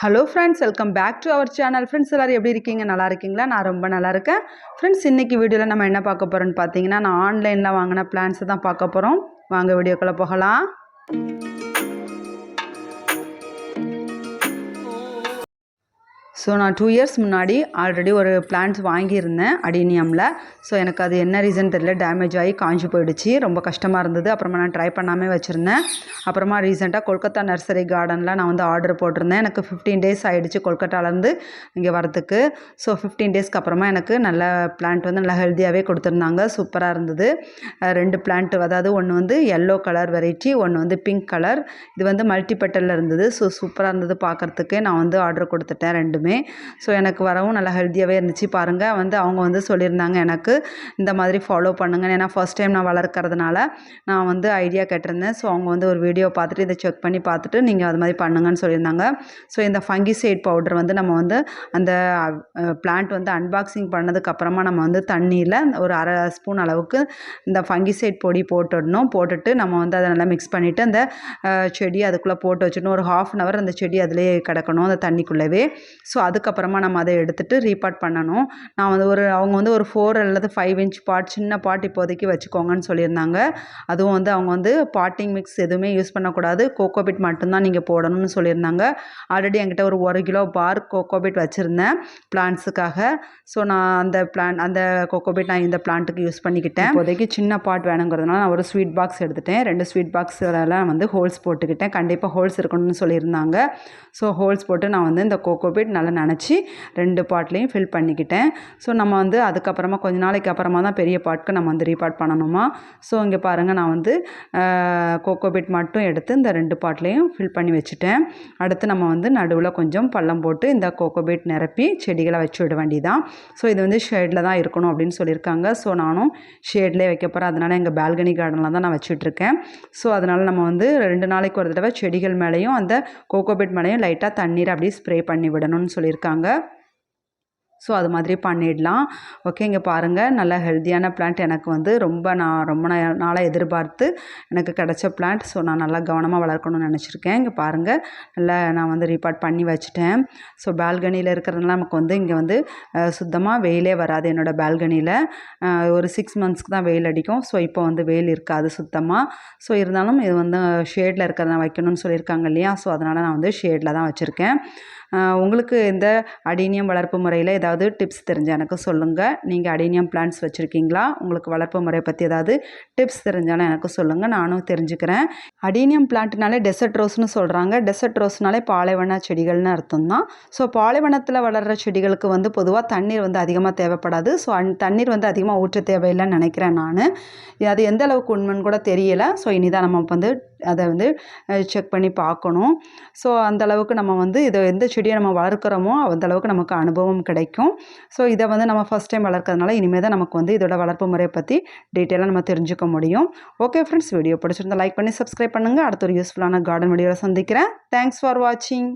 Hello friends, welcome back to our channel. Friends எல்லோரும் எப்படி இருக்கீங்க? நல்லா இருக்கீங்களா? நான் ரொம்ப நல்லா இருக்கேன். ஃப்ரெண்ட்ஸ், இன்றைக்கி வீடியோவில் நம்ம என்ன பார்க்க போகிறோன்னு பார்த்தீங்கன்னா, நான் ஆன்லைனில் வாங்கின பிளான்ஸை தான் பார்க்க போகிறோம். வாங்க வீடியோக்குள்ளே போகலாம். ஸோ நான் 2 இயர்ஸ் முன்னாடி ஆல்ரெடி ஒரு பிளான்ட்ஸ் வாங்கியிருந்தேன் அடீனியமில். ஸோ எனக்கு அது என்ன ரீசன் தெரியல, டேமேஜ் ஆகி காஞ்சி போயிடுச்சு. ரொம்ப கஷ்டமாக இருந்தது. அப்புறமா நான் ட்ரை பண்ணாமல் வச்சுருந்தேன். அப்புறமா ரீசெண்டாக கொல்கத்தா நர்சரி கார்டனில் நான் வந்து ஆர்டர் போட்டிருந்தேன். எனக்கு 15 டேஸ் ஆகிடுச்சு கொல்கட்டாலேருந்து இங்கே வரத்துக்கு. ஸோ 15 டேஸ்க்கு அப்புறமா எனக்கு நல்ல பிளான்ட் வந்து நல்லா ஹெல்த்தியாகவே கொடுத்துருந்தாங்க. சூப்பராக இருந்தது. 2 பிளான்ட், அதாவது ஒன்று வந்து எல்லோ கலர் வெரைட்டி, ஒன்று வந்து பிங்க் கலர். இது வந்து மல்டிபெட்டலில் இருந்தது. ஸோ சூப்பராக இருந்தது பார்க்குறதுக்கே. நான் வந்து ஆர்டர் கொடுத்துட்டேன் ரெண்டுமே. ஸோ எனக்கு வரவும் நல்லா ஹெல்த்தியாகவே இருந்துச்சு. பாருங்கள், வந்து அவங்க வந்து சொல்லியிருந்தாங்க எனக்கு இந்த மாதிரி ஃபாலோ பண்ணுங்க. ஏன்னா ஃபர்ஸ்ட் டைம் நான் வளர்க்கறதுனால நான் வந்து ஐடியா கேட்டிருந்தேன். ஸோ அவங்க வந்து ஒரு வீடியோ பார்த்துட்டு இதை செக் பண்ணி பார்த்துட்டு நீங்கள் அது மாதிரி பண்ணுங்கன்னு சொல்லியிருந்தாங்க. ஸோ இந்த ஃபங்கிசைட் பவுடர் வந்து நம்ம வந்து அந்த பிளான்ட் வந்து அன்பாக்சிங் பண்ணதுக்கப்புறமா நம்ம வந்து தண்ணியில் ஒரு அரை ஸ்பூன் அளவுக்கு இந்த ஃபங்கிசைட் பொடி போட்டுடணும். போட்டுட்டு நம்ம வந்து அதை நல்லா மிக்ஸ் பண்ணிவிட்டு அந்த செடி அதுக்குள்ளே போட்டு வச்சிடணும். ஒரு 1/2 அன் ஹவர் அந்த செடி அதிலே கிடக்கணும், அந்த தண்ணிக்குள்ளவே. ஸோ அதுக்கப்புறமா நம்ம அதை எடுத்துகிட்டு ரீபாட் பண்ணணும். நான் வந்து அவங்க வந்து ஒரு 4 அல்லது 5 இன்ச் பாட், சின்ன பாட் இப்போதைக்கு வச்சுக்கோங்கன்னு சொல்லியிருந்தாங்க. அதுவும் வந்து அவங்க வந்து பாட்டிங் மிக்ஸ் எதுவுமே யூஸ் பண்ணக்கூடாது, கோகோபிட் மட்டும்தான் நீங்கள் போடணும்னு சொல்லியிருந்தாங்க. ஆல்ரெடி என்கிட்ட ஒரு 1 கிலோ பார் கோகோபிட் வச்சுருந்தேன் பிளான்ட்ஸுக்காக. ஸோ நான் அந்த கோகோபிட் நான் இந்த பிளான்ட்டுக்கு யூஸ் பண்ணிக்கிட்டேன். இப்போதைக்கு சின்ன பாட் வேணுங்கிறதுனால நான் ஒரு ஸ்வீட் பாக்ஸ் எடுத்துட்டேன். 2 ஸ்வீட் பாக்ஸ்லாம் வந்து ஹோல்ஸ் போட்டுக்கிட்டேன். கண்டிப்பாக ஹோல்ஸ் இருக்கணும்னு சொல்லியிருந்தாங்க. ஸோ ஹோல்ஸ் போட்டு நான் வந்து இந்த கோகோபிட் நல்லா நனைச்சி 2 பாட்லேயும் ஃபில் பண்ணிக்கிட்டேன். ஸோ நம்ம வந்து அதுக்கப்புறமா கொஞ்ச நாளைக்கு அப்புறமா தான் பெரிய பாட்டுக்கு நம்ம வந்து ரீபாட் பண்ணணுமா. ஸோ இங்கே பாருங்கள், நான் வந்து கோகோபிட் மட்டும் எடுத்து இந்த 2 பாட்லேயும் ஃபில் பண்ணி வச்சுட்டேன். அடுத்து நம்ம வந்து நடுவில் கொஞ்சம் பள்ளம் போட்டு இந்த கோகோபிட் நிரப்பி செடிகளை வச்சு விட வேண்டியதான். ஸோ இது வந்து ஷேடில் தான் இருக்கணும் அப்படின்னு சொல்லியிருக்காங்க. ஸோ நானும் ஷேட்லேயே வைக்க போகிறேன். அதனால் எங்கள் பால்கனி கார்டனில் தான் நான் வச்சுட்ருக்கேன். ஸோ அதனால் நம்ம வந்து 2 நாளைக்கு ஒரு தடவை செடிகள் மேலேயும் அந்த கோகோபிட் மேலேயும் லைட்டாக தண்ணீர் அப்படியே ஸ்ப்ரே பண்ணி விடணும்னு சொல்லியிருக்காங்க. ஸோ அது மாதிரி பண்ணிடலாம். ஓகே, இங்கே பாருங்கள், நல்ல ஹெல்த்தியான பிளான்ட். எனக்கு வந்து ரொம்ப நாளாக எதிர்பார்த்து எனக்கு கிடச்ச பிளான்ட். ஸோ நான் நல்லா கவனமாக வளர்க்கணும்னு நினச்சிருக்கேன். இங்கே பாருங்கள், நல்லா நான் வந்து ரீபாட் பண்ணி வச்சுட்டேன். ஸோ பால்கனியில் இருக்கிறதுனால நமக்கு வந்து இங்கே வந்து சுத்தமாக வெயிலே வராது. என்னோடய பால்கனியில் ஒரு 6 மந்த்ஸ்க்கு தான் வெயில் அடிக்கும். ஸோ இப்போ வந்து வெயில் இருக்காது சுத்தமாக. ஸோ இருந்தாலும் இது வந்து ஷேடில் இருக்கிறத வைக்கணும்னு சொல்லியிருக்காங்க இல்லையா. ஸோ அதனால் நான் வந்து ஷேடில் தான் வச்சுருக்கேன். உங்களுக்கு இந்த அடீனியம் வளர்ப்பு முறையில் ஏதாவது டிப்ஸ் தெரிஞ்சால் எனக்கு சொல்லுங்கள். நீங்கள் அடீனியம் பிளான்ட்ஸ் வச்சுருக்கீங்களா? உங்களுக்கு வளர்ப்பு முறை பற்றி ஏதாவது டிப்ஸ் தெரிஞ்சாலும் எனக்கு சொல்லுங்கள், நானும் தெரிஞ்சுக்கிறேன். அடீனியம் பிளான்ட்னாலே டெசர்ட் ரோஸ்னு சொல்கிறாங்க. டெசர்ட் ரோஸ்னாலே பாலைவன செடிகள்னு அர்த்தம் தான். ஸோ பாலைவனத்தில் வளர்கிற செடிகளுக்கு வந்து பொதுவாக தண்ணீர் வந்து அதிகமாக தேவைப்படாது. ஸோ தண்ணீர் வந்து அதிகமாக ஊற்ற தேவையில்லைன்னு நினைக்கிறேன் நான். அது எந்த அளவுக்கு உண்மைன்னு கூட தெரியலை. ஸோ இனிதான் நம்ம வந்து அதை வந்து செக் பண்ணி பார்க்கணும். ஸோ அந்தளவுக்கு நம்ம வந்து இதை எந்த செடியை நம்ம வளர்க்குறோமோ அந்தளவுக்கு நமக்கு அனுபவம் கிடைக்கும். ஸோ இதை வந்து நம்ம ஃபஸ்ட் டைம் வளர்க்கறதுனால இனிமேல் தான் நமக்கு வந்து இதோட வளர்ப்பு முறையை பற்றி டீட்டெயிலாக நம்ம தெரிஞ்சுக்க முடியும். ஓகே ஃப்ரெண்ட்ஸ், வீடியோ பிடிச்சிருந்தா லைக் பண்ணி சப்ஸ்கிரைப் பண்ணுங்கள். அடுத்த ஒரு யூஸ்ஃபுல்லான கார்டன் வீடியோவில் சந்திக்கிறேன். தேங்க்ஸ் ஃபார் வாட்சிங்.